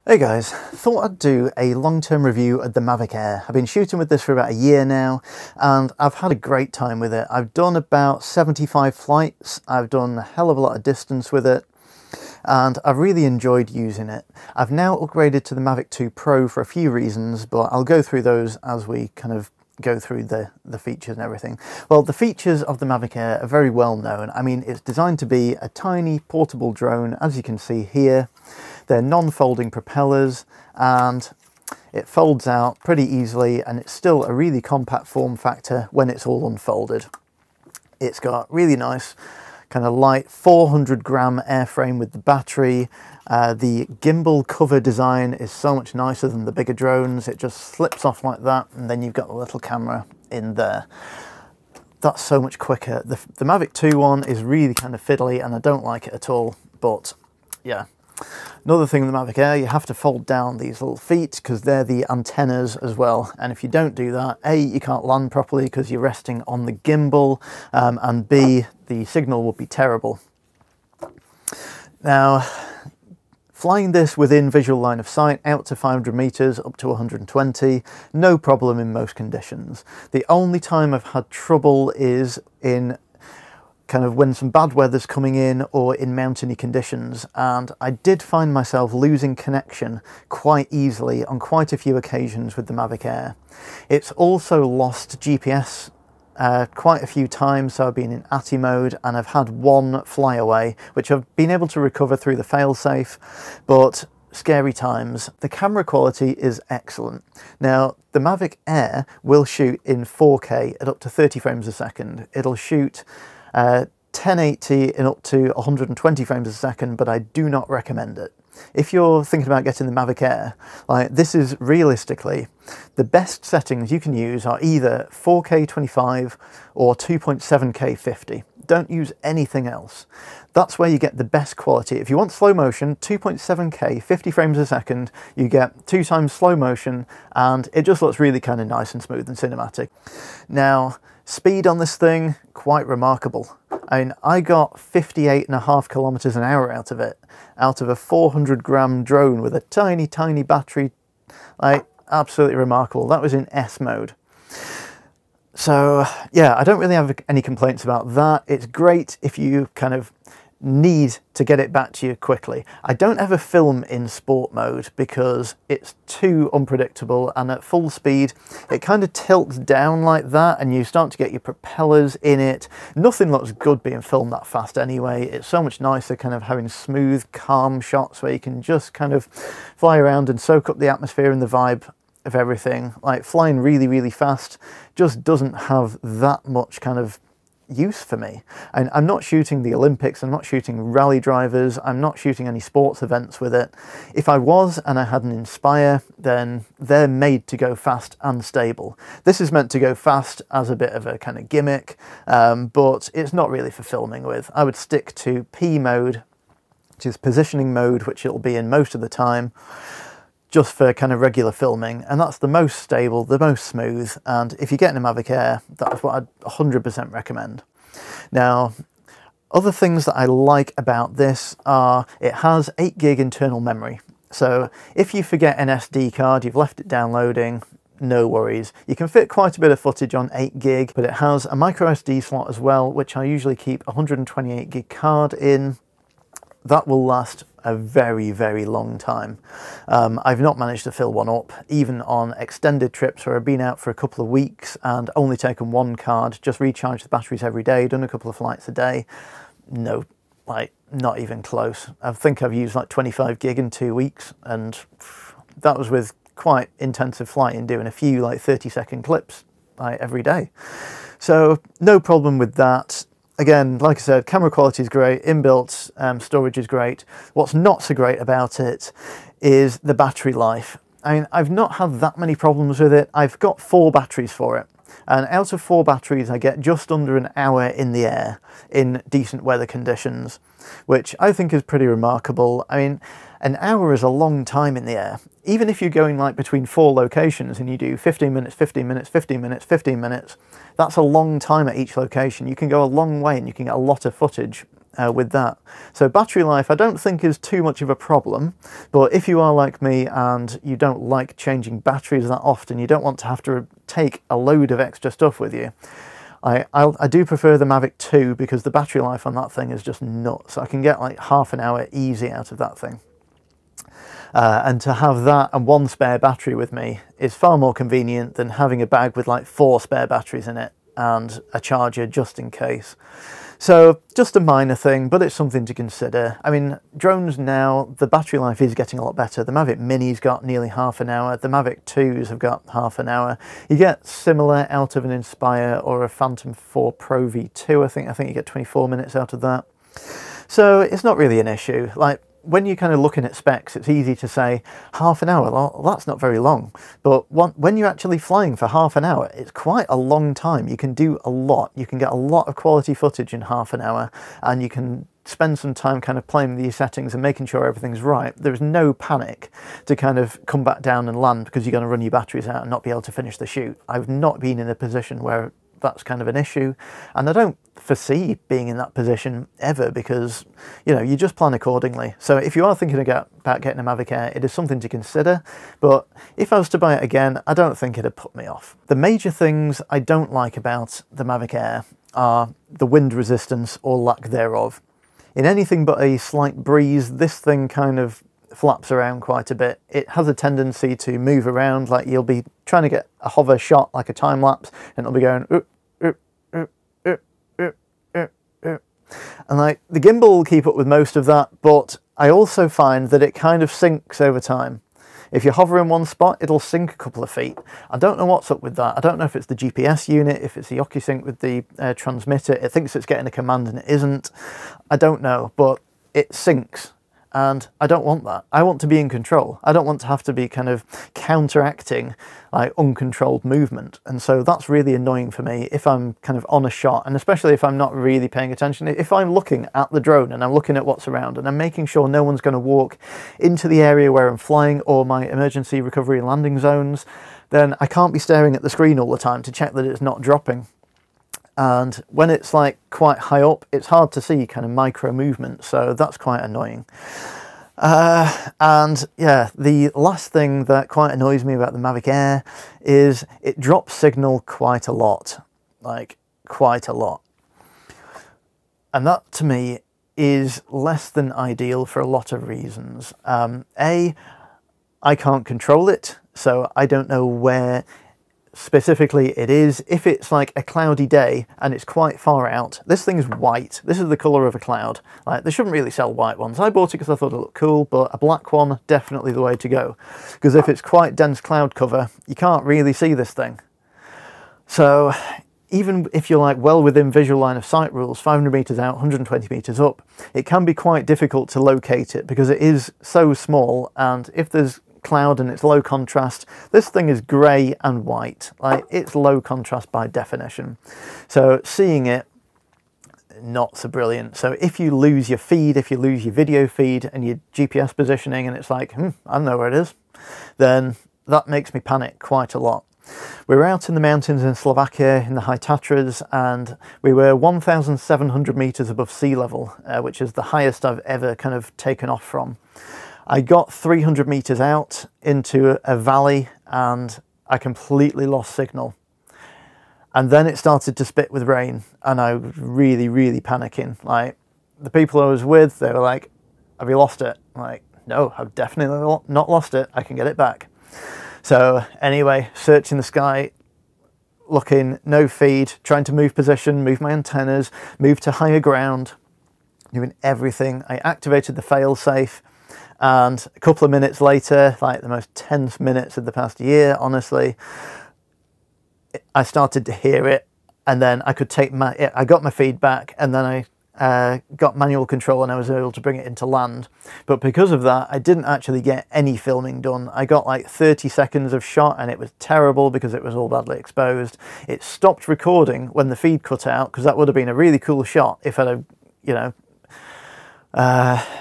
Hey guys, thought I'd do a long-term review of the Mavic Air. I've been shooting with this for about a year now and I've had a great time with it. I've done about 75 flights, I've done a hell of a lot of distance with it and I've really enjoyed using it. I've now upgraded to the Mavic 2 Pro for a few reasons, but I'll go through those as we kind of go through the features and everything. Well, the features of the Mavic Air are very well known. I mean, it's designed to be a tiny portable drone, as you can see here. They're non-folding propellers and it folds out pretty easily, and it's still a really compact form factor when it's all unfolded. It's got really nice kind of light 400-gram airframe with the battery. The gimbal cover design is so much nicer than the bigger drones. It just slips off like that and then you've got the little camera in there. That's so much quicker. The Mavic 2 one is really kind of fiddly and I don't like it at all, but yeah. Another thing with the Mavic Air, you have to fold down these little feet because they're the antennas as well, and if you don't do that, A, you can't land properly because you're resting on the gimbal, and B, the signal will be terrible. Now, flying this within visual line of sight out to 500 meters, up to 120, no problem in most conditions. The only time I've had trouble is in kind of when some bad weather's coming in or in mountainy conditions, and I did find myself losing connection quite easily on quite a few occasions with the Mavic Air. It's also lost GPS quite a few times, so I've been in ATI mode and I've had one flyaway which I've been able to recover through the failsafe, but scary times. The camera quality is excellent. Now, the Mavic Air will shoot in 4K at up to 30 frames a second. It'll shoot 1080 in up to 120 frames a second, but I do not recommend it. If you're thinking about getting the Mavic Air, this is realistically the best settings you can use are either 4K 25 or 2.7K 50. Don't use anything else. That's where you get the best quality. If you want slow motion, 2.7K 50 frames a second, you get 2 times slow motion and it just looks really kind of nice and smooth and cinematic. Now, speed on this thing, quite remarkable. I mean, I got 58.5 kilometers an hour out of it, out of a 400-gram drone with a tiny, tiny battery. Absolutely remarkable. That was in S mode. So yeah, I don't really have any complaints about that. It's great if you kind of need to get it back to you quickly. I don't ever film in sport mode because it's too unpredictable, and at full speed it kind of tilts down like that and you start to get your propellers in it. Nothing looks good being filmed that fast anyway. It's so much nicer kind of having smooth, calm shots where you can just kind of fly around and soak up the atmosphere and the vibe of everything. Like, flying really, really fast just doesn't have that much kind of use for me. And I'm not shooting the Olympics, I'm not shooting rally drivers, I'm not shooting any sports events with it. If I was and I had an Inspire, then they're made to go fast and stable. This is meant to go fast as a bit of a kind of gimmick, but it's not really for filming with. I would stick to P mode, which is positioning mode, which it'll be in most of the time, just for kind of regular filming, and that's the most stable, the most smooth, and if you're getting a Mavic Air, that's what I'd 100% recommend. Now, other things that I like about this are it has 8 gig internal memory, so if you forget an SD card, you've left it downloading, no worries. You can fit quite a bit of footage on 8 gig, but it has a micro SD slot as well, which I usually keep a 128 gig card in. That will last a very, very long time. I've not managed to fill one up, even on extended trips where I've been out for a couple of weeks and only taken one card, just recharged the batteries every day, done a couple of flights a day. No, not even close. I think I've used like 25 gig in 2 weeks, and that was with quite intensive flying, doing a few 30-second clips every day. So no problem with that. Again, like I said, camera quality is great, inbuilt storage is great. What's not so great about it is the battery life. I mean, I've not had that many problems with it. I've got 4 batteries for it, and out of 4 batteries I get just under an hour in the air in decent weather conditions, which I think is pretty remarkable. I mean, an hour is a long time in the air. Even if you're going between 4 locations and you do 15 minutes, 15 minutes, 15 minutes, 15 minutes, that's a long time at each location. You can go a long way and you can get a lot of footage with that. So battery life I don't think is too much of a problem, but if you are like me and you don't like changing batteries that often, you don't want to have to take a load of extra stuff with you, I do prefer the Mavic 2 because the battery life on that thing is just nuts. I can get like half an hour easy out of that thing. And to have that and one spare battery with me is far more convenient than having a bag with like 4 spare batteries in it and a charger just in case. So just a minor thing, but it's something to consider. I mean, drones now, the battery life is getting a lot better. The Mavic Mini's got nearly half an hour. The Mavic 2s have got half an hour. You get similar out of an Inspire or a Phantom 4 Pro V2, I think you get 24 minutes out of that. So it's not really an issue. Like, when you're kind of looking at specs, it's easy to say half an hour, well, that's not very long. But when you're actually flying for half an hour, it's quite a long time. You can do a lot. You can get a lot of quality footage in half an hour, and you can spend some time kind of playing with your settings and making sure everything's right. There's no panic to kind of come back down and land because you're going to run your batteries out and not be able to finish the shoot. I've not been in a position where that's kind of an issue, and I don't foresee being in that position ever because, you know, you just plan accordingly. So if you are thinking about getting a Mavic Air, it is something to consider, but if I was to buy it again, I don't think it'd put me off. The major things I don't like about the Mavic Air are the wind resistance or lack thereof. In anything but a slight breeze, this thing kind of flaps around quite a bit. It has a tendency to move around, like you'll be trying to get a hover shot like a time lapse and it'll be going and like the gimbal will keep up with most of that, but I also find that it kind of sinks over time. If you hover in one spot, it'll sink a couple of feet. I don't know what's up with that. I don't know if it's the GPS unit, if it's the OcuSync with the transmitter. It thinks it's getting a command and it isn't. I don't know, but it sinks. And I don't want that. I want to be in control. I don't want to have to be kind of counteracting like uncontrolled movement. And so that's really annoying for me if I'm kind of on a shot, and especially if I'm not really paying attention. If I'm looking at the drone and I'm looking at what's around and I'm making sure no one's going to walk into the area where I'm flying or my emergency recovery and landing zones, then I can't be staring at the screen all the time to check that it's not dropping. And when it's like quite high up, it's hard to see kind of micro movement, so that's quite annoying. And yeah, the last thing that quite annoys me about the Mavic Air is it drops signal quite a lot, like quite a lot. And that to me is less than ideal for a lot of reasons. A, I can't control it, so I don't know where specifically it is. If it's like a cloudy day and it's quite far out, this thing's white. This is the colour of a cloud. Like, they shouldn't really sell white ones. I bought it because I thought it looked cool, but a black one, definitely the way to go. Because if it's quite dense cloud cover, you can't really see this thing. So even if you're like well within visual line of sight rules, 500 metres out, 120 metres up, it can be quite difficult to locate it because it is so small, and if there's cloud and it's low contrast, this thing is grey and white. Like, it's low contrast by definition. So seeing it, not so brilliant. So if you lose your feed, if you lose your video feed and your GPS positioning and it's like, I don't know where it is, then that makes me panic quite a lot. We were out in the mountains in Slovakia in the High Tatras, and we were 1,700 metres above sea level, which is the highest I've ever kind of taken off from. I got 300 metres out into a valley and I completely lost signal. And then it started to spit with rain and I was really, really panicking. Like, the people I was with, they were like, have you lost it? I'm like, no, I've definitely not lost it. I can get it back. So anyway, searching the sky, looking, no feed, trying to move position, move my antennas, move to higher ground, doing everything. I activated the fail-safe. And a couple of minutes later, like the most tense minutes of the past year, honestly, I started to hear it, and then I could I got my feedback, and then I got manual control and I was able to bring it into land. But because of that, I didn't actually get any filming done. I got like 30 seconds of shot and it was terrible because it was all badly exposed. It stopped recording when the feed cut out, because that would have been a really cool shot if I'd have, you know,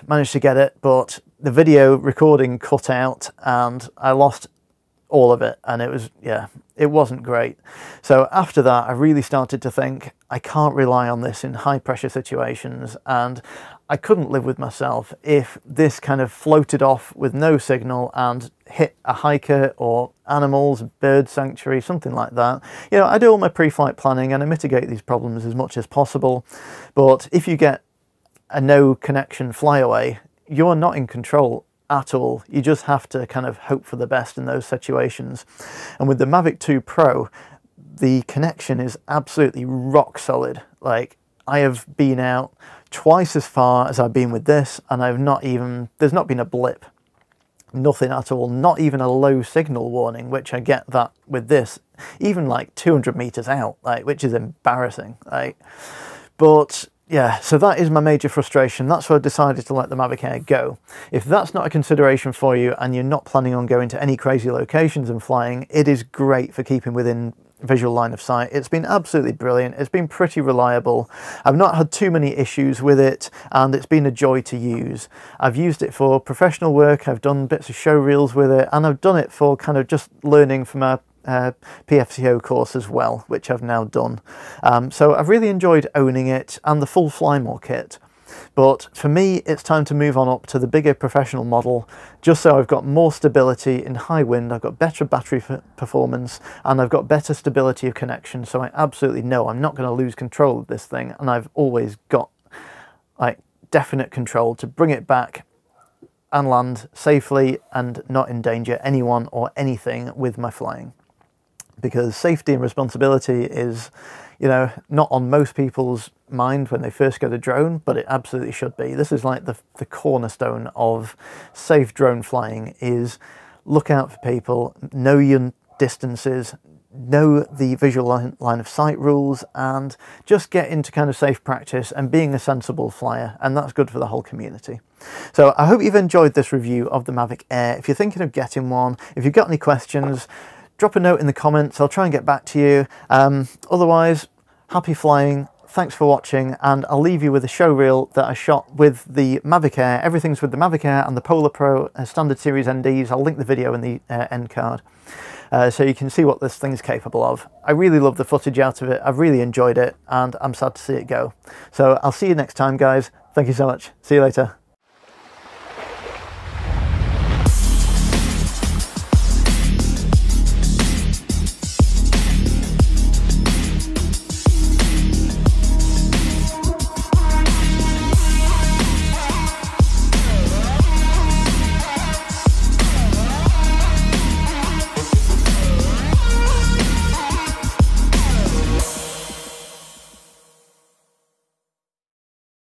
managed to get it, but the video recording cut out and I lost all of it, and it was, yeah, it wasn't great. So after that, I really started to think, I can't rely on this in high pressure situations, and I couldn't live with myself if this kind of floated off with no signal and hit a hiker or animals, bird sanctuary, something like that. You know, I do all my pre-flight planning and I mitigate these problems as much as possible, but if you get a no connection flyaway, you're not in control at all. You just have to kind of hope for the best in those situations. And with the Mavic 2 Pro, the connection is absolutely rock solid. Like, I have been out twice as far as I've been with this, and there's not been a blip. Nothing at all, not even a low signal warning, which I get that with this, even like 200 meters out, like, which is embarrassing. Like, but yeah, so that is my major frustration. That's why I decided to let the Mavic Air go. If that's not a consideration for you and you're not planning on going to any crazy locations and flying, it is great for keeping within visual line of sight. It's been absolutely brilliant. It's been pretty reliable. I've not had too many issues with it, and it's been a joy to use. I've used it for professional work, I've done bits of show reels with it, and I've done it for kind of just learning from a PFCO course as well, which I've now done. So I've really enjoyed owning it and the full Flymore kit. But for me, it's time to move on up to the bigger professional model, just so I've got more stability in high wind, I've got better battery performance, and I've got better stability of connection, so I absolutely know I'm not going to lose control of this thing, and I've always got like definite control to bring it back and land safely and not endanger anyone or anything with my flying. Because safety and responsibility is, you know, not on most people's mind when they first get a drone, but it absolutely should be. This is like the cornerstone of safe drone flying, is look out for people, know your distances, know the visual line of sight rules, and just get into kind of safe practice and being a sensible flyer, and that's good for the whole community. So I hope you've enjoyed this review of the Mavic Air. If you're thinking of getting one, if you've got any questions, drop a note in the comments, I'll try and get back to you. Otherwise, happy flying, thanks for watching, and I'll leave you with a show reel that I shot with the Mavic Air. Everything's with the Mavic Air and the Polar Pro Standard Series NDs. I'll link the video in the end card, so you can see what this thing's capable of. I really love the footage out of it, I've really enjoyed it, and I'm sad to see it go. So I'll see you next time, guys. Thank you so much. See you later.